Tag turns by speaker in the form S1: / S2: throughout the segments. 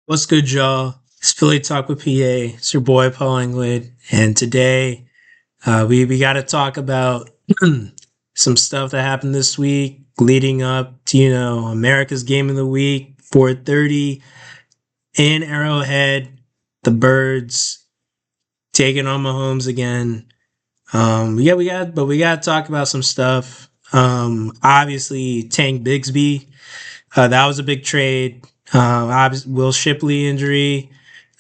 S1: What's good, y'all? It's Philly Talk with PA. It's your boy Paul England, and today we got to talk about some stuff that happened this week, leading up to America's Game of the Week, 4:30 in Arrowhead. The Birds taking on Mahomes again. We got to talk about some stuff. Obviously, Tank Bigsby. That was a big trade. Will Shipley injury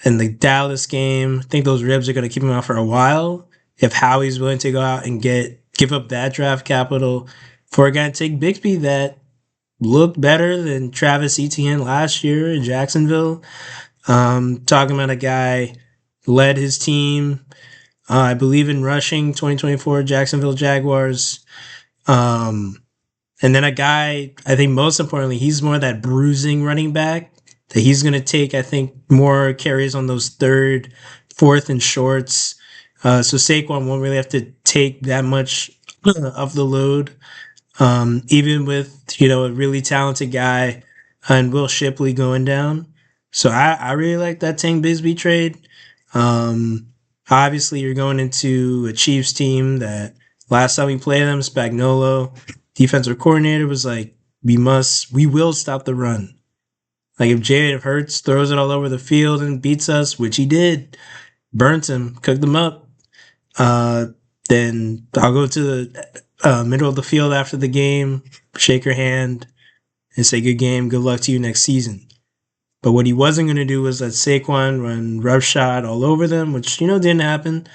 S1: in the Dallas game. I think those ribs are going to keep him out for a while. If Howie's willing to go out and give up that draft capital for a guy to take Bixby that looked better than Travis Etienne last year in Jacksonville. Talking about a guy led his team, I believe, in rushing 2024 Jacksonville Jaguars. And then a guy, I think most importantly, he's more that bruising running back that he's going to take, I think, more carries on those third, fourth, and shorts. So Saquon won't really have to take that much of the load, even with, a really talented guy and Will Shipley going down. So I really like that Tank Bigsby trade. Obviously, you're going into a Chiefs team that last time we played them, Spagnuolo, defensive coordinator, was like, we will stop the run. Like if Jalen Hurts throws it all over the field and beats us, which he did, burns him, cooked him up, then I'll go to the middle of the field after the game, shake your hand, and say good game, good luck to you next season. But what he wasn't going to do was let Saquon run roughshod all over them, which, didn't happen.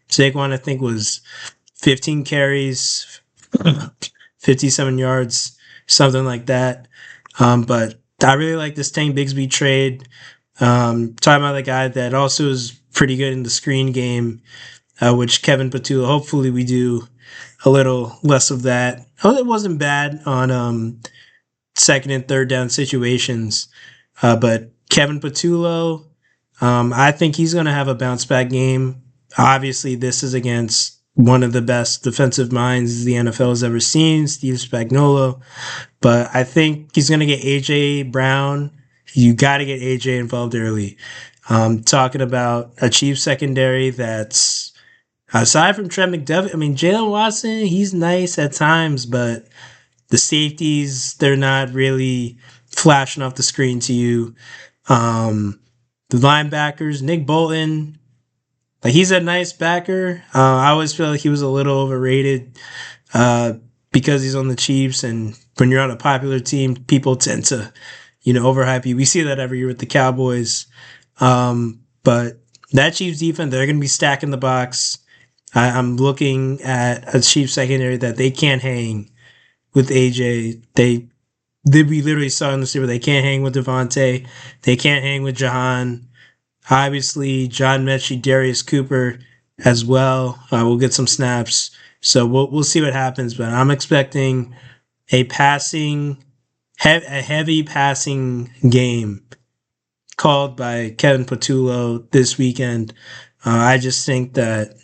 S1: Saquon, I think, was 15 carries, 57 yards, something like that. But I really like this Tank Bigsby trade. Talking about the guy that also is pretty good in the screen game, which Kevin Patula, hopefully we do a little less of that. Oh, it wasn't bad on second and third down situations. But Kevin Patullo, I think he's going to have a bounce back game. Obviously, this is against one of the best defensive minds the NFL has ever seen, Steve Spagnuolo. But I think he's going to get A.J. Brown. You got to get A.J. involved early. Talking about a Chiefs secondary that's, aside from Trent McDuffie, Jalen Watson, he's nice at times, but the safeties, they're not really flashing off the screen to you. The linebackers, Nick Bolton, he's a nice backer. I always feel like he was a little overrated because he's on the Chiefs, and when you're on a popular team, people tend to, overhype you. We see that every year with the Cowboys. But that Chiefs defense, they're going to be stacking the box. I'm looking at a Chiefs secondary that they can't hang with AJ. We literally saw in the Super, they can't hang with Devontae. They can't hang with Jihaad. Obviously, John Mechie, Darius Cooper as well. We'll get some snaps. So we'll see what happens. But I'm expecting a heavy passing game called by Kevin Patullo this weekend. I just think that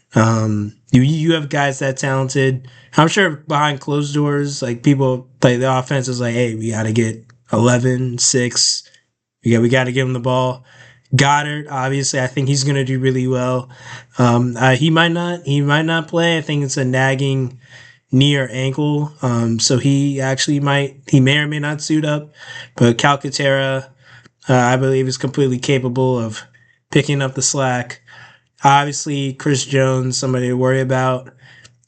S1: you have guys that talented. I'm sure behind closed doors, people, the offense is like, hey, we got to get 11, 6. We got to give him the ball. Goddard, obviously, I think he's going to do really well. He might not play. I think it's a nagging knee or ankle. So he may or may not suit up. But Calcaterra, I believe, is completely capable of picking up the slack. Obviously, Chris Jones, somebody to worry about.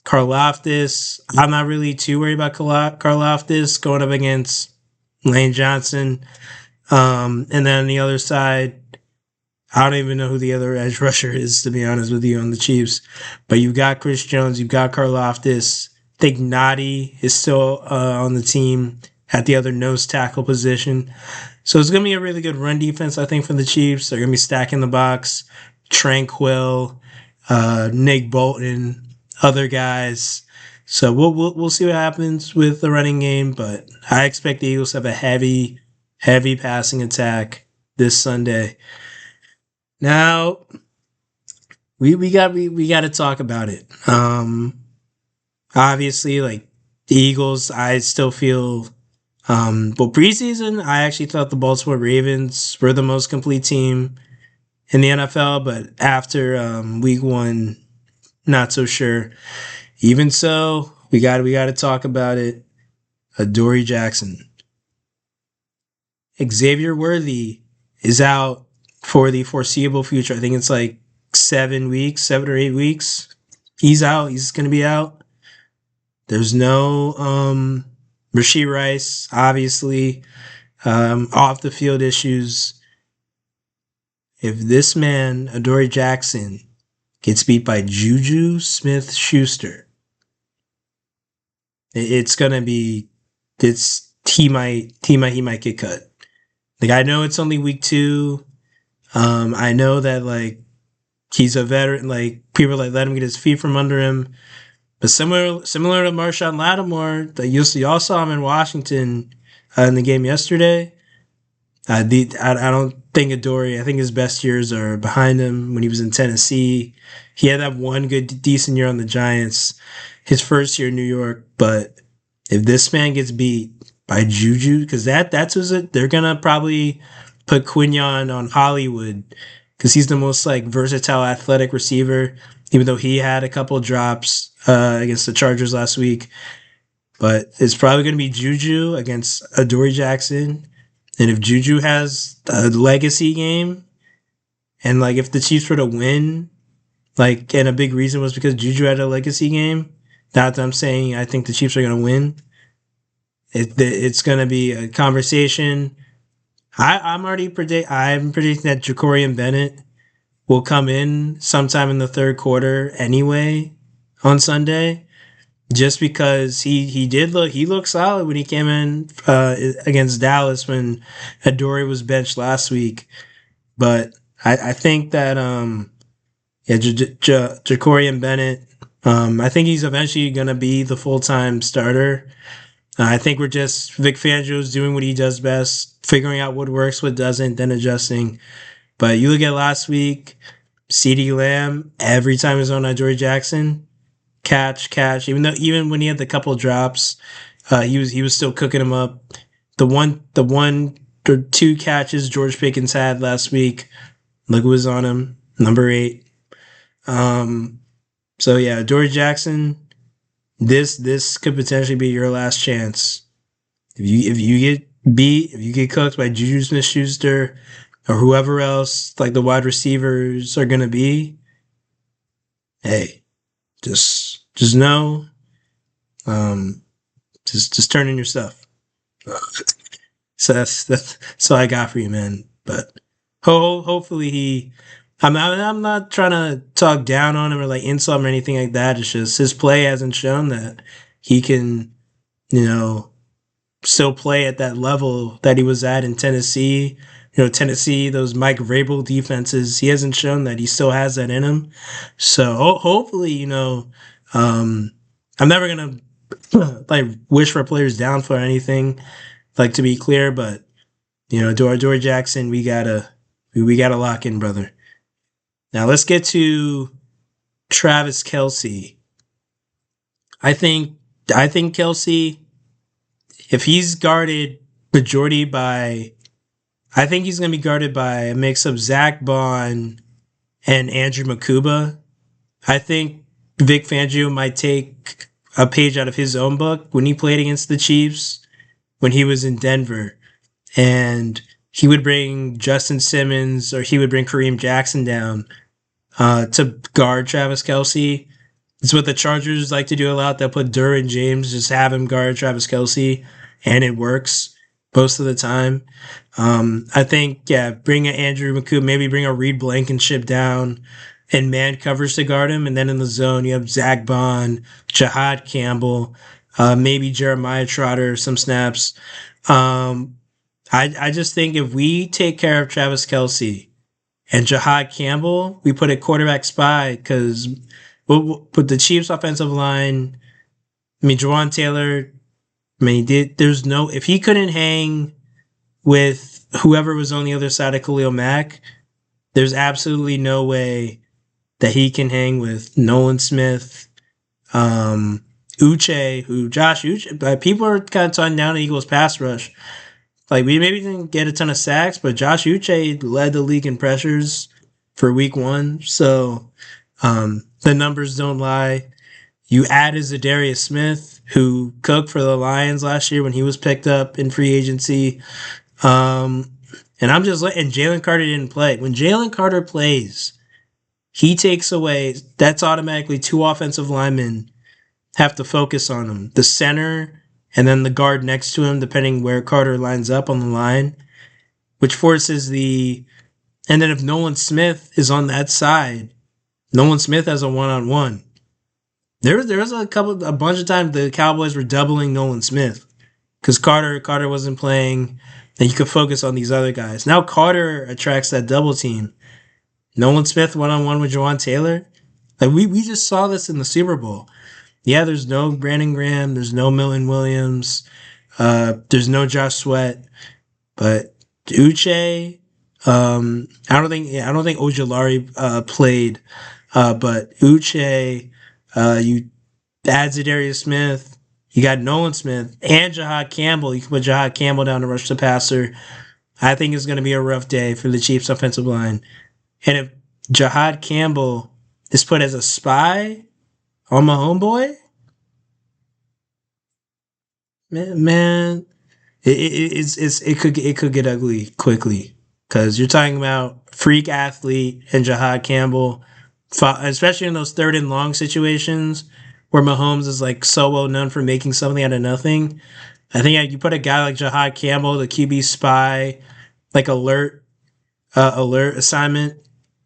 S1: Karlaftis, I'm not really too worried about Karlaftis going up against Lane Johnson. And then on the other side, I don't even know who the other edge rusher is, to be honest with you, on the Chiefs. But you've got Chris Jones, you've got Karlaftis. I think Nadi is still on the team at the other nose tackle position. So it's going to be a really good run defense, I think, for the Chiefs. They're going to be stacking the box. Tranquil, Nick Bolton, other guys. So we'll see what happens with the running game, but I expect the Eagles to have a heavy passing attack this Sunday. Now we got to talk about it. Obviously, the Eagles, I still feel But preseason, I actually thought the Baltimore Ravens were the most complete team in the NFL. But after week one, not so sure. Even so, we got to talk about it. Adoree Jackson, Xavier Worthy is out for the foreseeable future. I think it's like 7 weeks, 7 or 8 weeks. He's out. He's going to be out. There's no Rashee Rice, obviously, off the field issues. If this man, Adoree Jackson, gets beat by Juju Smith-Schuster, it's gonna be he might get cut. Like, I know it's only week 2. I know that like he's a veteran. Like, people like let him get his feet from under him. But similar to Marshawn Lattimore, that y'all saw him in Washington in the game yesterday. I don't think Adoree. I think his best years are behind him when he was in Tennessee. He had that one good, decent year on the Giants, his first year in New York. But if this man gets beat by Juju, because that's who's it. They're gonna probably put Quinion on Hollywood because he's the most like versatile, athletic receiver. Even though he had a couple drops against the Chargers last week, but it's probably gonna be Juju against Adoree Jackson. And if Juju has a legacy game, and like if the Chiefs were to win, like, and a big reason was because Juju had a legacy game. Not that I'm saying I think the Chiefs are gonna win. It's gonna be a conversation. I'm predicting that Jakorian Bennett will come in sometime in the third quarter anyway on Sunday, just because he looked solid when he came in against Dallas when Adoree was benched last week. But I think that Jakorian Bennett, I think he's eventually going to be the full-time starter. I think Vic Fangio's doing what he does best, figuring out what works, what doesn't, then adjusting. But you look at last week, CeeDee Lamb, every time he was on Adoree Jackson, catch. Even when he had the couple drops, he was still cooking him up. The one or 2 catches George Pickens had last week, look who was on him, number 8. So yeah, Adoree Jackson, this could potentially be your last chance. If you get beat, if you get cooked by Juju Smith-Schuster or whoever else, like the wide receivers are gonna be, hey, just know, just turn in your stuff. So that's all I got for you, man. But hopefully I'm not trying to talk down on him or like insult him or anything like that. It's just his play hasn't shown that he can, still play at that level that he was at in Tennessee. Tennessee, those Mike Vrabel defenses, he hasn't shown that he still has that in him. So hopefully, I'm never gonna like wish for players down for anything, like, to be clear, but Adoree Jackson, we gotta lock in, brother. Now let's get to Travis Kelce. I think Kelce, if he's guarded majority by, I think he's going to be guarded by a mix of Zach Bond and Andrew Makuba. I think Vic Fangio might take a page out of his own book when he played against the Chiefs when he was in Denver. And he would bring Justin Simmons or he would bring Kareem Jackson down to guard Travis Kelce. It's what the Chargers like to do a lot. They'll put Derwin James, just have him guard Travis Kelce, and it works most of the time. I think, bring an Andrew McCool, maybe bring a Reed Blankenship down and man coverage to guard him. And then in the zone, you have Zach Bond, Jihaad Campbell, maybe Jeremiah Trotter, some snaps. I just think if we take care of Travis Kelce and Jihaad Campbell, we put a quarterback spy because with the Chiefs' offensive line, Jawan Taylor, if he couldn't hang with whoever was on the other side of Khalil Mack, there's absolutely no way that he can hang with Nolan Smith, Josh Uche, people are kind of talking down the Eagles pass rush. Like, we maybe didn't get a ton of sacks, but Josh Uche led the league in pressures for week 1. So the numbers don't lie. You added Zadarius Smith, who cooked for the Lions last year when he was picked up in free agency. And Jalen Carter didn't play. When Jalen Carter plays, he takes away, that's automatically 2 offensive linemen have to focus on him. The center and then the guard next to him, depending where Carter lines up on the line, which forces and then if Nolan Smith is on that side, Nolan Smith has a one-on-one. There was a bunch of times the Cowboys were doubling Nolan Smith because Carter wasn't playing, and you could focus on these other guys. Now Carter attracts that double team. Nolan Smith one-on-one with Jawan Taylor. Like, we just saw this in the Super Bowl. Yeah, there's no Brandon Graham, there's no Milton Williams, there's no Josh Sweat, but Uche, I don't think Ojulari played, but Uche, you add Zadarius Smith, you got Nolan Smith and Jihaad Campbell. You can put Jihaad Campbell down to rush the passer. I think it's going to be a rough day for the Chiefs offensive line. And if Jihaad Campbell is put as a spy on my homeboy, man, it could get ugly quickly, because you're talking about freak athlete and Jihaad Campbell, especially in those 3rd and long situations where Mahomes is like so well known for making something out of nothing. I think you put a guy like Jihaad Campbell, the QB spy, like alert assignment,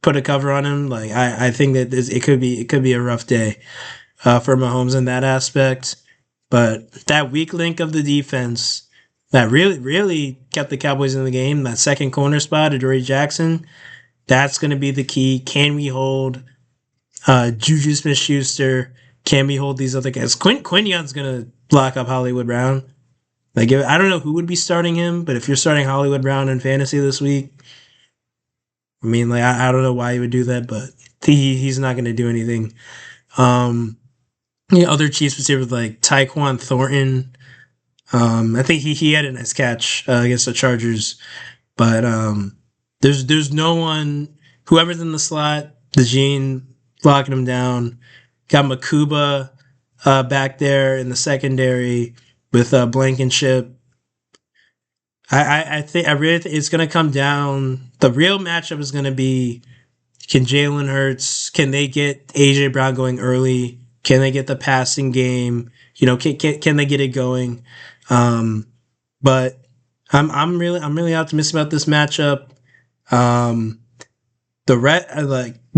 S1: put a cover on him. Like, I think that it could be a rough day for Mahomes in that aspect. But that weak link of the defense that really kept the Cowboys in the game, that second corner spot, Adoree Jackson, that's going to be the key. Can we hold Juju Smith-Schuster? Can we hold these other guys? Quinn Young's going to lock up Hollywood Brown. Like, I don't know who would be starting him, but if you're starting Hollywood Brown in fantasy this week, I mean, like, I don't know why he would do that, but he's not going to do anything. Other Chiefs receivers like Tyquan Thornton. I think he had a nice catch against the Chargers, but there's no one. Whoever's in the slot, the Gene locking him down. Got Makuba back there in the secondary with Blankenship. I really think it's going to come down. The real matchup is going to be, can Jalen Hurts, can they get AJ Brown going early? Can they get the passing game? Can they get it going? But I'm really optimistic about this matchup. We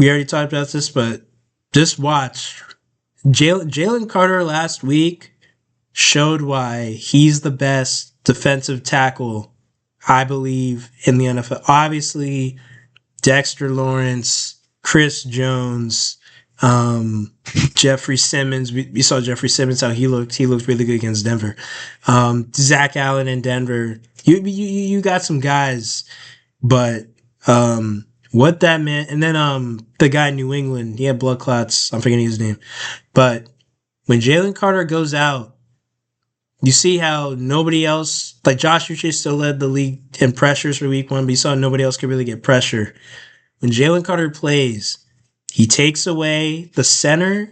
S1: already talked about this, but just watch. Jalen Carter last week showed why he's the best defensive tackle, I believe, in the NFL. Obviously, Dexter Lawrence, Chris Jones, Jeffrey Simmons. We saw Jeffrey Simmons, how he looked. He looked really good against Denver. Zach Allen in Denver. You got some guys, but what that meant, and then the guy in New England, he had blood clots. I'm forgetting his name, but when Jalen Carter goes out, you see how nobody else, like Josh Uche still led the league in pressures for week 1, but you saw nobody else could really get pressure. When Jalen Carter plays, he takes away the center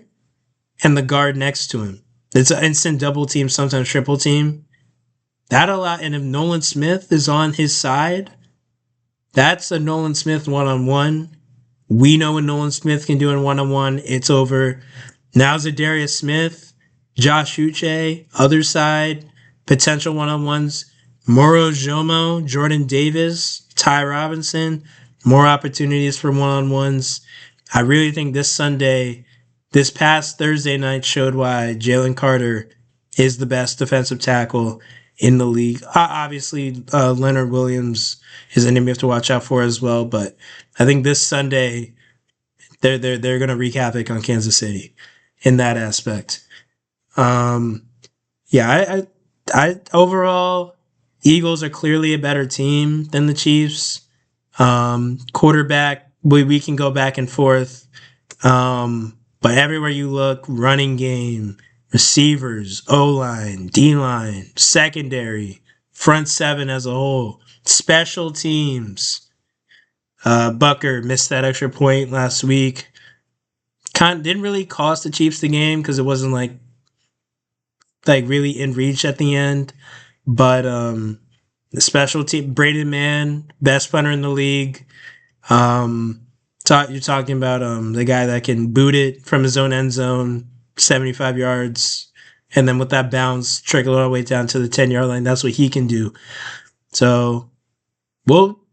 S1: and the guard next to him. It's an instant double team, sometimes triple team. And if Nolan Smith is on his side, that's a Nolan Smith one-on-one. We know what Nolan Smith can do in one-on-one. It's over. Now Zadarius Smith, Josh Uche, other side, potential one-on-ones. Moro Jomo, Jordan Davis, Ty Robinson, more opportunities for one-on-ones. I really think this past Thursday night showed why Jalen Carter is the best defensive tackle in the league. Obviously, Leonard Williams is an enemy you have to watch out for as well. But I think this Sunday, they're going to wreak havoc on Kansas City in that aspect. I overall, Eagles are clearly a better team than the Chiefs. Quarterback, we can go back and forth. But everywhere you look, running game, receivers, O-line, D-line, secondary, front seven as a whole, special teams. Bucker missed that extra point last week. Didn't really cost the Chiefs the game because it wasn't like really in reach at the end. But the special team, Braden Mann, best punter in the league. You're talking about the guy that can boot it from his own end zone, 75 yards, and then with that bounce, trickle all the way down to the 10-yard line. That's what he can do. So,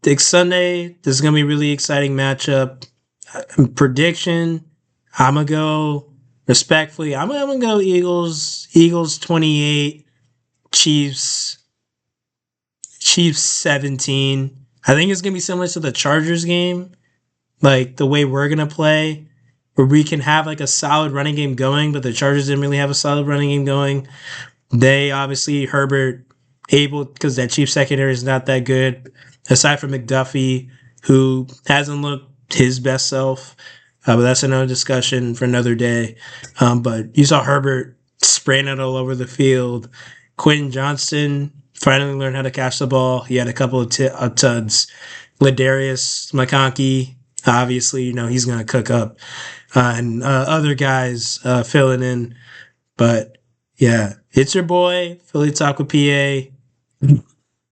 S1: next Sunday, this is going to be a really exciting matchup. Prediction, I'm going to go respectfully. I'm going to go Eagles. Eagles 28, Chiefs 17. I think it's going to be similar to the Chargers game, like the way we're going to play, where we can have like a solid running game going, but the Chargers didn't really have a solid running game going. They obviously, Herbert able, because that Chiefs secondary is not that good, aside from McDuffie, who hasn't looked his best self. But that's another discussion for another day. But you saw Herbert spraying it all over the field. Quentin Johnston finally learned how to catch the ball. He had a couple of tuds. Ladarius McConkey, obviously, he's going to cook up. And other guys filling in. But, yeah, it's your boy, Philly Talk with PA.